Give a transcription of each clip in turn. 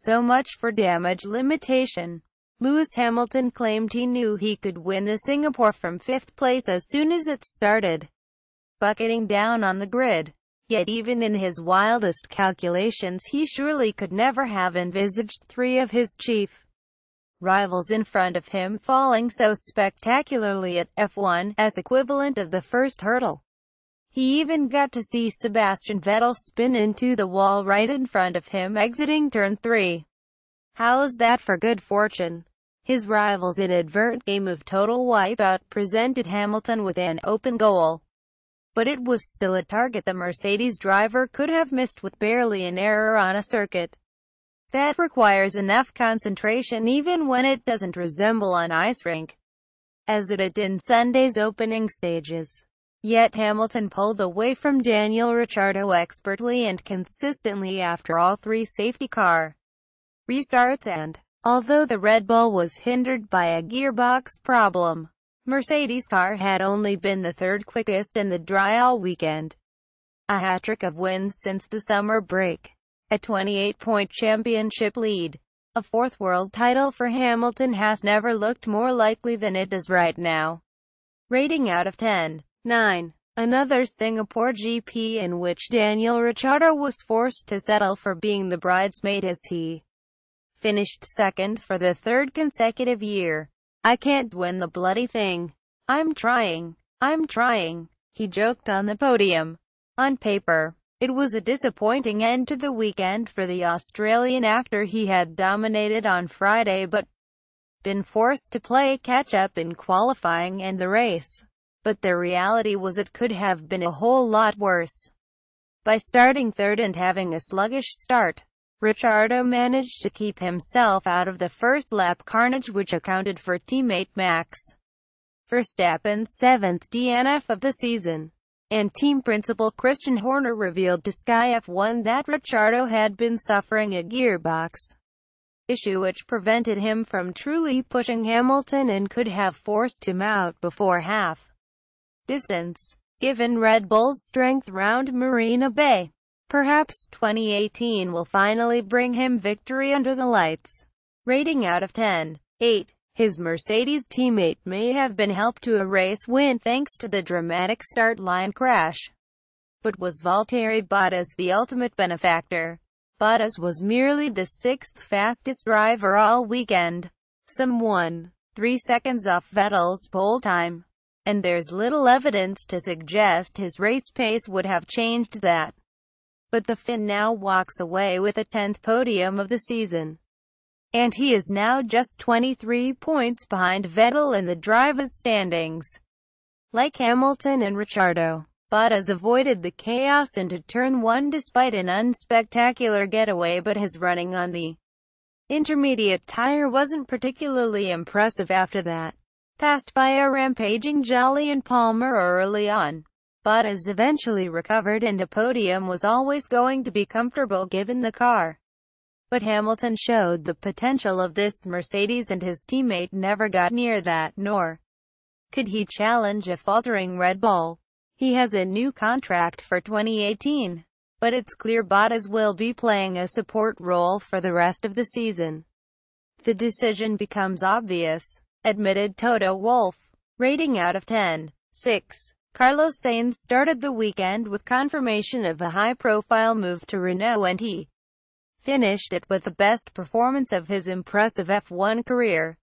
So much for damage limitation. Lewis Hamilton claimed he knew he could win the Singapore from 5th place as soon as it started bucketing down on the grid. Yet even in his wildest calculations he surely could never have envisaged three of his chief rivals in front of him falling so spectacularly at F1, as equivalent of the first hurdle. He even got to see Sebastian Vettel spin into the wall right in front of him exiting turn 3. How's that for good fortune? His rival's inadvertent game of total wipeout presented Hamilton with an open goal. But it was still a target the Mercedes driver could have missed with barely an error on a circuit that requires enough concentration even when it doesn't resemble an ice rink, as it did in Sunday's opening stages. Yet Hamilton pulled away from Daniel Ricciardo expertly and consistently after all three safety car restarts and, although the Red Bull was hindered by a gearbox problem, Mercedes' car had only been the third quickest in the dry all weekend. A hat-trick of wins since the summer break. A 28-point championship lead. A fourth world title for Hamilton has never looked more likely than it does right now. Rating out of 10. 9. Another Singapore GP in which Daniel Ricciardo was forced to settle for being the bridesmaid as he finished second for the third consecutive year. "I can't win the bloody thing. I'm trying, he joked on the podium. On paper, it was a disappointing end to the weekend for the Australian after he had dominated on Friday but been forced to play catch-up in qualifying and the race. But the reality was it could have been a whole lot worse. By starting third and having a sluggish start, Ricciardo managed to keep himself out of the first lap carnage which accounted for teammate Max Verstappen's 7th DNF of the season. And team principal Christian Horner revealed to Sky F1 that Ricciardo had been suffering a gearbox issue which prevented him from truly pushing Hamilton and could have forced him out before half distance, given Red Bull's strength round Marina Bay. Perhaps 2018 will finally bring him victory under the lights. Rating out of 10. 8. His Mercedes teammate may have been helped to a race win thanks to the dramatic start line crash. But was Valtteri Bottas the ultimate benefactor? Bottas was merely the 6th fastest driver all weekend, some 1.3 seconds off Vettel's pole time. And there's little evidence to suggest his race pace would have changed that. But the Finn now walks away with a 10th podium of the season. And he is now just 23 points behind Vettel in the drivers' standings. Like Hamilton and Ricciardo, Bottas avoided the chaos into turn 1 despite an unspectacular getaway, but his running on the intermediate tire wasn't particularly impressive after that. Passed by a rampaging Jolyon Palmer early on, Bottas eventually recovered and a podium was always going to be comfortable given the car. But Hamilton showed the potential of this Mercedes and his teammate never got near that, nor could he challenge a faltering Red Bull. He has a new contract for 2018, but it's clear Bottas will be playing a support role for the rest of the season. The decision becomes obvious, admitted Toto Wolff. Rating out of 10. 6. Carlos Sainz started the weekend with confirmation of a high-profile move to Renault and he finished it with the best performance of his impressive F1 career.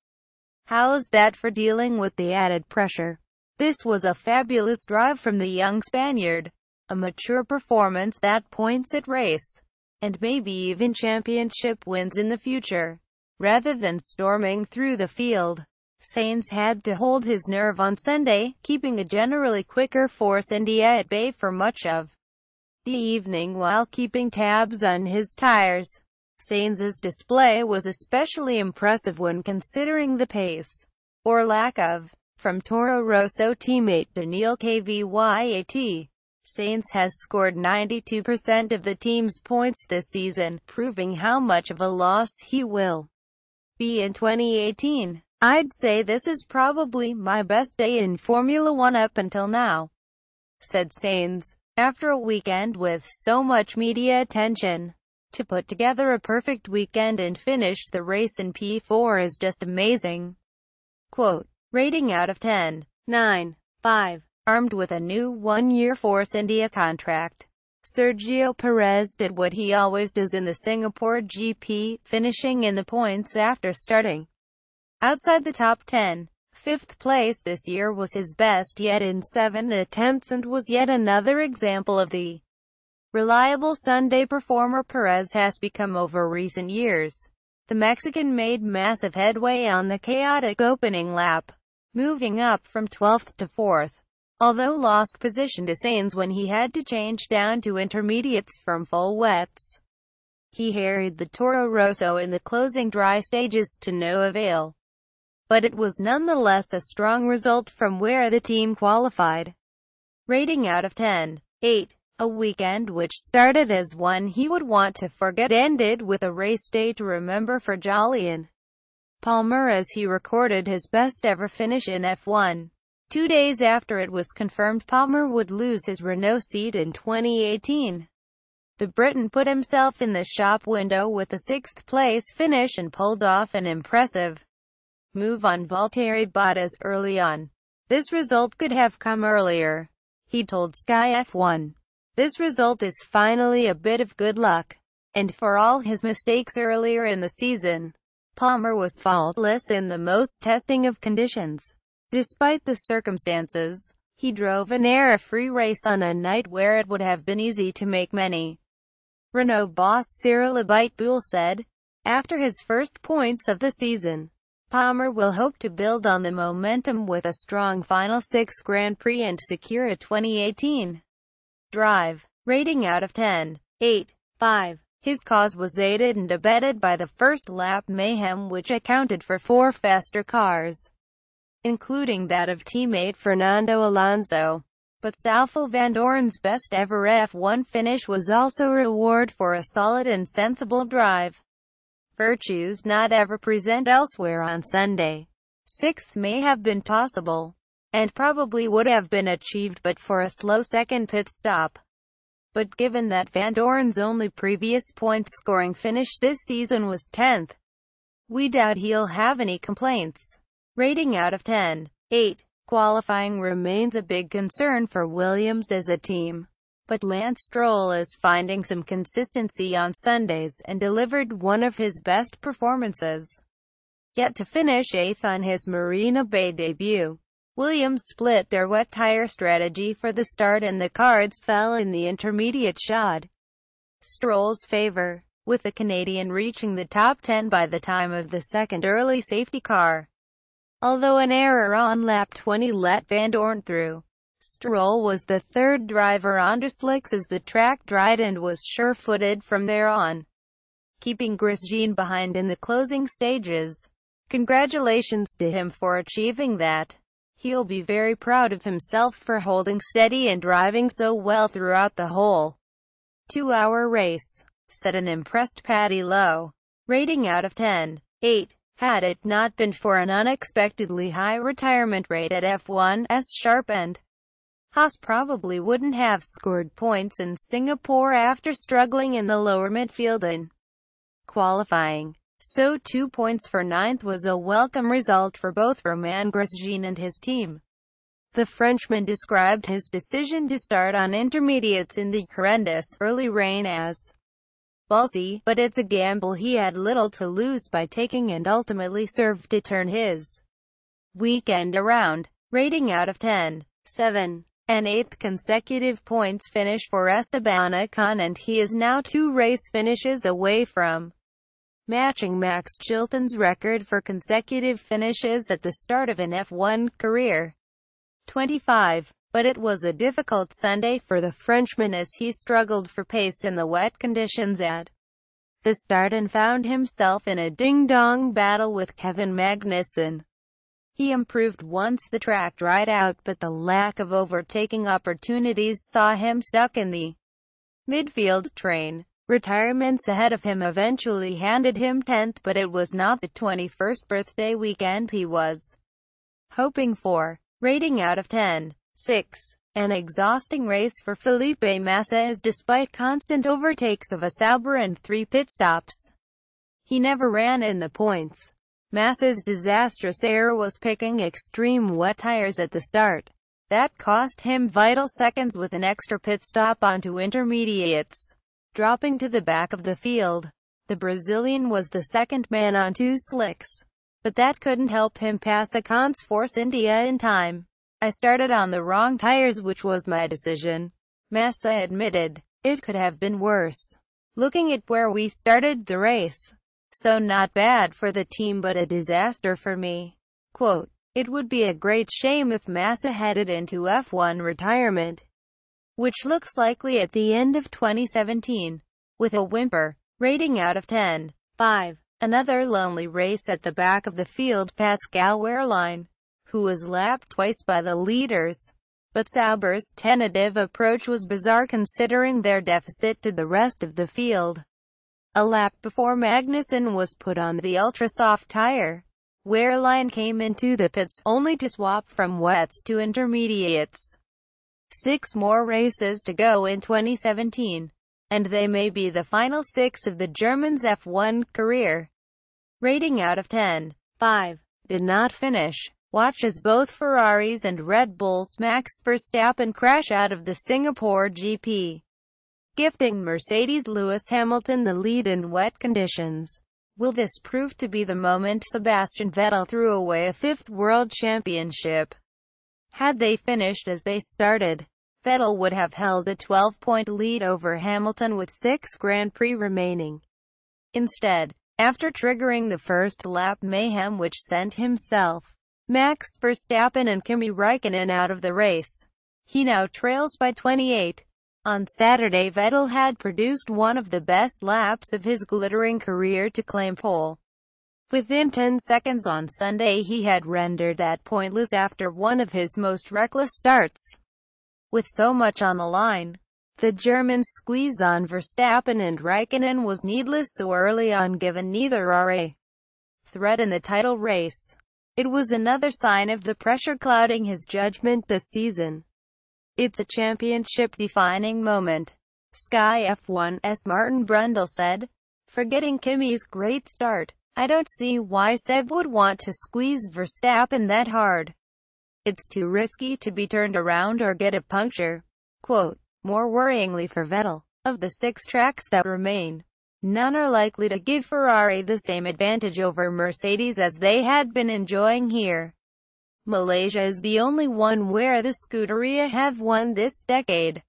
How's that for dealing with the added pressure? This was a fabulous drive from the young Spaniard, a mature performance that points at race, and maybe even championship wins in the future. Rather than storming through the field, Sainz had to hold his nerve on Sunday, keeping a generally quicker Force India at bay for much of the evening while keeping tabs on his tires. Sainz's display was especially impressive when considering the pace, or lack of, from Toro Rosso teammate Daniil Kvyat. Sainz has scored 92% of the team's points this season, proving how much of a loss he will be in 2018. "I'd say this is probably my best day in Formula One up until now," said Sainz, after a weekend with so much media attention. To put together a perfect weekend and finish the race in P4 is just amazing. Quote, rating out of 10. 9.5. Armed with a new one-year Force India contract, Sergio Perez did what he always does in the Singapore GP, finishing in the points after starting outside the top 10. Fifth place this year was his best yet in 7 attempts and was yet another example of the reliable Sunday performer Perez has become over recent years. The Mexican made massive headway on the chaotic opening lap, moving up from 12th to 4th, although lost position to Sainz when he had to change down to intermediates from full wets. He harried the Toro Rosso in the closing dry stages to no avail, but it was nonetheless a strong result from where the team qualified. Rating out of 10. 8. A weekend which started as one he would want to forget ended with a race day to remember for Julian Palmer as he recorded his best ever finish in F1. 2 days after it was confirmed Palmer would lose his Renault seat in 2018, the Briton put himself in the shop window with a 6th place finish and pulled off an impressive move on Valtteri Bottas early on. This result could have come earlier, he told Sky F1. This result is finally a bit of good luck. And for all his mistakes earlier in the season, Palmer was faultless in the most testing of conditions. Despite the circumstances, he drove an error-free race on a night where it would have been easy to make money. Renault boss Cyril Abiteboul said, after his first points of the season, Palmer will hope to build on the momentum with a strong Final 6 Grand Prix and secure a 2018 drive. Rating out of 10. 8.5. His cause was aided and abetted by the first lap mayhem which accounted for 4 faster cars, including that of teammate Fernando Alonso. But Stoffel Vandoorne's best ever F1 finish was also a reward for a solid and sensible drive. Virtues not ever present elsewhere on Sunday. 6th may have been possible, and probably would have been achieved but for a slow second pit stop. But given that Vandoorne's only previous point-scoring finish this season was 10th, we doubt he'll have any complaints. Rating out of 10. 8. Qualifying remains a big concern for Williams as a team, but Lance Stroll is finding some consistency on Sundays and delivered one of his best performances yet to finish 8th on his Marina Bay debut. Williams split their wet tire strategy for the start and the cards fell in the intermediate shot Stroll's favor, with the Canadian reaching the top 10 by the time of the second early safety car. Although an error on lap 20 let Vandoorne through, Stroll was the third driver onto slicks as the track dried and was sure-footed from there on, keeping Grosjean behind in the closing stages. Congratulations to him for achieving that. He'll be very proud of himself for holding steady and driving so well throughout the whole 2-hour race, said an impressed Paddy Lowe. Rating out of 10. 8. Had it not been for an unexpectedly high retirement rate at F1's sharp end, Haas probably wouldn't have scored points in Singapore after struggling in the lower midfield in qualifying. So 2 points for 9th was a welcome result for both Romain Grosjean and his team. The Frenchman described his decision to start on intermediates in the horrendous early rain as ballsy, but it's a gamble he had little to lose by taking and ultimately served to turn his weekend around. Rating out of 10. 7. An 8th consecutive points finish for Esteban Ocon, and he is now 2 race finishes away from matching Max Chilton's record for consecutive finishes at the start of an F1 career. 25. But it was a difficult Sunday for the Frenchman as he struggled for pace in the wet conditions at the start and found himself in a ding-dong battle with Kevin Magnussen. He improved once the track dried out, but the lack of overtaking opportunities saw him stuck in the midfield train. Retirements ahead of him eventually handed him 10th, but it was not the 21st birthday weekend he was hoping for. Rating out of 10. 6. An exhausting race for Felipe Massa as despite constant overtakes of a Sauber and 3 pit stops, he never ran in the points. Massa's disastrous error was picking extreme wet tires at the start. That cost him vital seconds with an extra pit stop onto intermediates. Dropping to the back of the field, the Brazilian was the second man on 2 slicks. But that couldn't help him pass Akon's Force India in time. I started on the wrong tires, which was my decision, Massa admitted. It could have been worse. Looking at where we started the race. So not bad for the team but a disaster for me. Quote, it would be a great shame if Massa headed into F1 retirement, which looks likely at the end of 2017, with a whimper. Rating out of 10. 5. Another lonely race at the back of the field. Pascal Wehrlein, who was lapped twice by the leaders. But Sauber's tentative approach was bizarre considering their deficit to the rest of the field. A lap before Magnussen was put on the ultra-soft tire, Wehrlein came into the pits, only to swap from wets to intermediates. 6 more races to go in 2017, and they may be the final 6 of the German's F1 career. Rating out of 10. 5. Did not finish. Watch as both Ferraris and Red Bull's Max Verstappen crash out of the Singapore GP, gifting Mercedes' Lewis Hamilton the lead in wet conditions. Will this prove to be the moment Sebastian Vettel threw away a 5th world championship? Had they finished as they started, Vettel would have held a 12-point lead over Hamilton with 6 Grand Prix remaining. Instead, after triggering the first lap mayhem which sent himself, Max Verstappen and Kimi Räikkönen out of the race, he now trails by 28. On Saturday, Vettel had produced one of the best laps of his glittering career to claim pole. Within 10 seconds on Sunday he had rendered that pointless after one of his most reckless starts. With so much on the line, the German squeeze on Verstappen and Räikkönen was needless so early on, given neither are a threat in the title race. It was another sign of the pressure clouding his judgment this season. It's a championship-defining moment, Sky F1's Martin Brundle said. Forgetting Kimi's great start, I don't see why Seb would want to squeeze Verstappen that hard. It's too risky to be turned around or get a puncture. Quote, more worryingly for Vettel, of the 6 tracks that remain, none are likely to give Ferrari the same advantage over Mercedes as they had been enjoying here. Malaysia is the only one where the Scuderia have won this decade.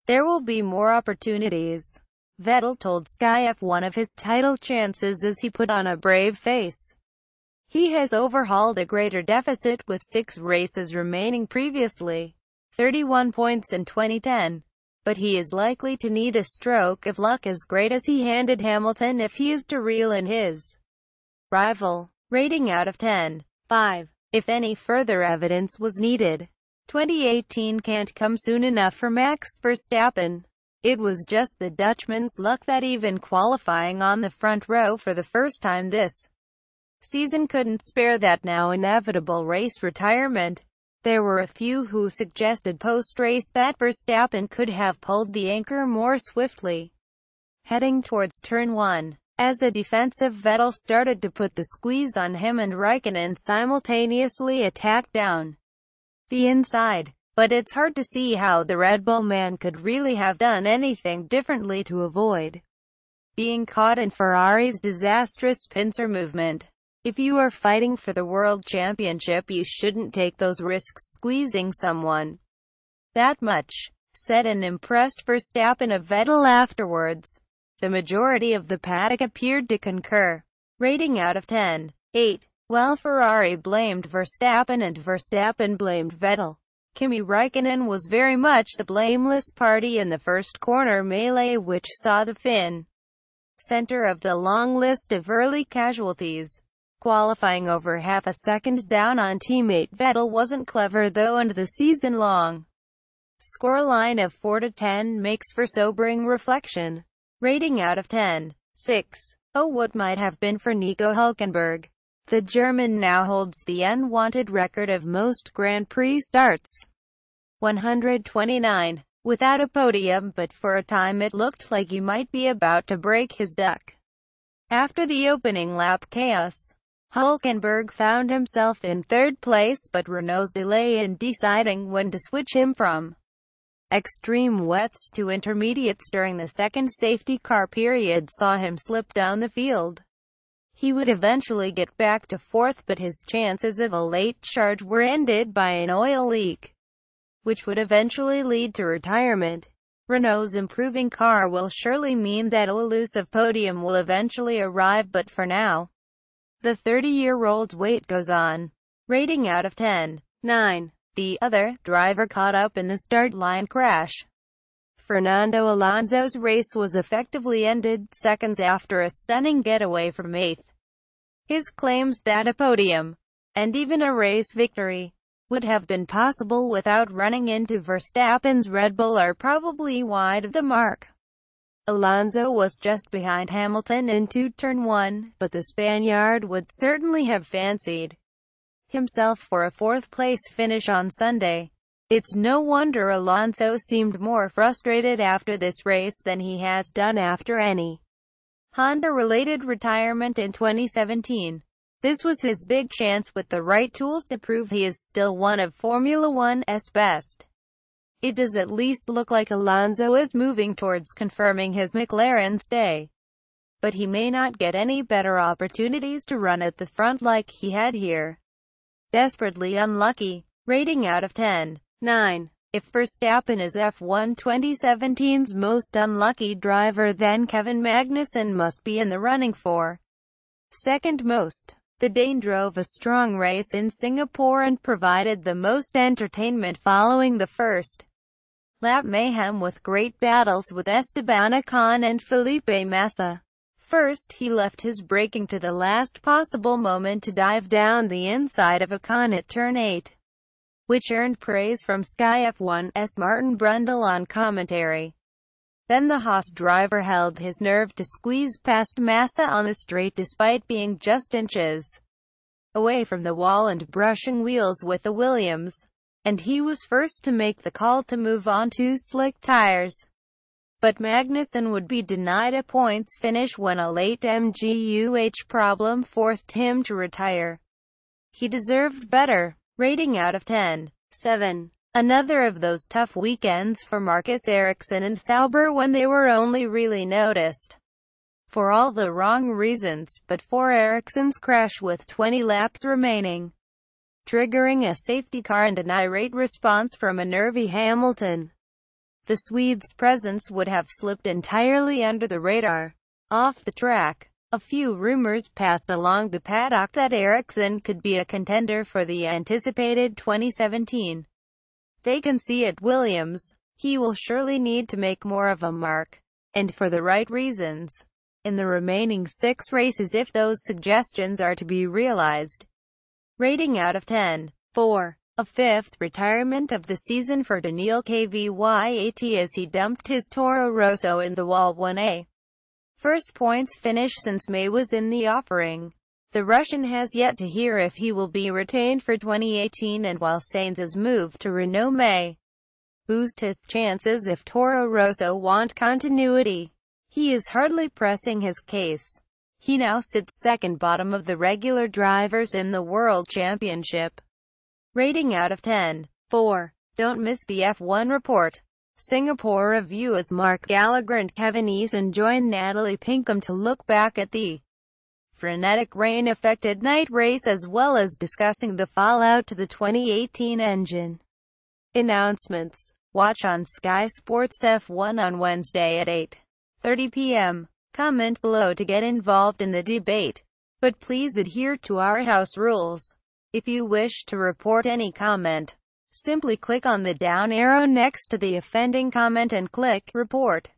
There will be more opportunities, Vettel told Sky F1 of his title chances as he put on a brave face. He has overhauled a greater deficit with 6 races remaining previously, 31 points in 2010. But he is likely to need a stroke of luck as great as he handed Hamilton if he is to reel in his rival. Rating out of 10. 5. If any further evidence was needed, 2018 can't come soon enough for Max Verstappen. It was just the Dutchman's luck that even qualifying on the front row for the first time this season couldn't spare that now inevitable race retirement. There were a few who suggested post-race that Verstappen could have pulled the anchor more swiftly, heading towards turn 1. As a defensive Vettel started to put the squeeze on him and Räikkönen simultaneously attacked down the inside. But it's hard to see how the Red Bull man could really have done anything differently to avoid being caught in Ferrari's disastrous pincer movement. If you are fighting for the World Championship, you shouldn't take those risks squeezing someone that much, said an impressed Verstappen of Vettel afterwards. The majority of the paddock appeared to concur. Rating out of 10. 8. While Ferrari blamed Verstappen and Verstappen blamed Vettel, Kimi Räikkönen was very much the blameless party in the first corner melee, which saw the Finn center of the long list of early casualties. Qualifying over half a second down on teammate Vettel wasn't clever though, and the season-long scoreline of 4-10 makes for sobering reflection. Rating out of 10. 6. Oh, what might have been for Nico Hülkenberg. The German now holds the unwanted record of most Grand Prix starts. 129. Without a podium, but for a time it looked like he might be about to break his duck. After the opening lap chaos, Hülkenberg found himself in third place, but Renault's delay in deciding when to switch him from extreme wets to intermediates during the second safety car period saw him slip down the field. He would eventually get back to fourth, but his chances of a late charge were ended by an oil leak, which would eventually lead to retirement. Renault's improving car will surely mean that a elusive podium will eventually arrive, but for now, the 30-year-old's wait goes on. Rating out of 10. 9. The other driver caught up in the start line crash. Fernando Alonso's race was effectively ended seconds after a stunning getaway from 8th. His claims that a podium, and even a race victory, would have been possible without running into Verstappen's Red Bull are probably wide of the mark. Alonso was just behind Hamilton into Turn 1, but the Spaniard would certainly have fancied himself for a fourth-place finish on Sunday. It's no wonder Alonso seemed more frustrated after this race than he has done after any Honda-related retirement in 2017. This was his big chance with the right tools to prove he is still one of Formula One's best. It does at least look like Alonso is moving towards confirming his McLaren stay. But he may not get any better opportunities to run at the front like he had here. Desperately unlucky. Rating out of 10. 9. If Verstappen is F1 2017's most unlucky driver, then Kevin Magnussen must be in the running for second most. The Dane drove a strong race in Singapore and provided the most entertainment following the first lap mayhem with great battles with Esteban Ocon and Felipe Massa. First, he left his braking to the last possible moment to dive down the inside of Ocon at turn 8, which earned praise from Sky F1's Martin Brundle on commentary. Then the Haas driver held his nerve to squeeze past Massa on the straight despite being just inches away from the wall and brushing wheels with the Williams. And he was first to make the call to move on to slick tires. But Magnussen would be denied a points finish when a late MGUH problem forced him to retire. He deserved better. Rating out of 10. 7. Another of those tough weekends for Marcus Ericsson and Sauber when they were only really noticed for all the wrong reasons, but for Ericsson's crash with 20 laps remaining, triggering a safety car and an irate response from a nervy Hamilton. The Swede's presence would have slipped entirely under the radar. Off the track, a few rumors passed along the paddock that Ericsson could be a contender for the anticipated 2017 vacancy at Williams. He will surely need to make more of a mark, and for the right reasons, in the remaining 6 races if those suggestions are to be realized. Rating out of 10. 4. A fifth retirement of the season for Daniil Kvyat as he dumped his Toro Rosso in the wall. 1A. First points finish since May was in the offering. The Russian has yet to hear if he will be retained for 2018, and while Sainz's move to Renault may boost his chances if Toro Rosso want continuity, he is hardly pressing his case. He now sits second bottom of the regular drivers in the World Championship. Rating out of 10. 4. Don't miss the F1 Report. Singapore Review as Mark Gallagher and Kevin Eason join Natalie Pinkham to look back at the frenetic rain-affected night race as well as discussing the fallout to the 2018 engine. Announcements. Watch on Sky Sports F1 on Wednesday at 8:30 p.m. Comment below to get involved in the debate, but please adhere to our house rules. If you wish to report any comment, simply click on the down arrow next to the offending comment and click Report.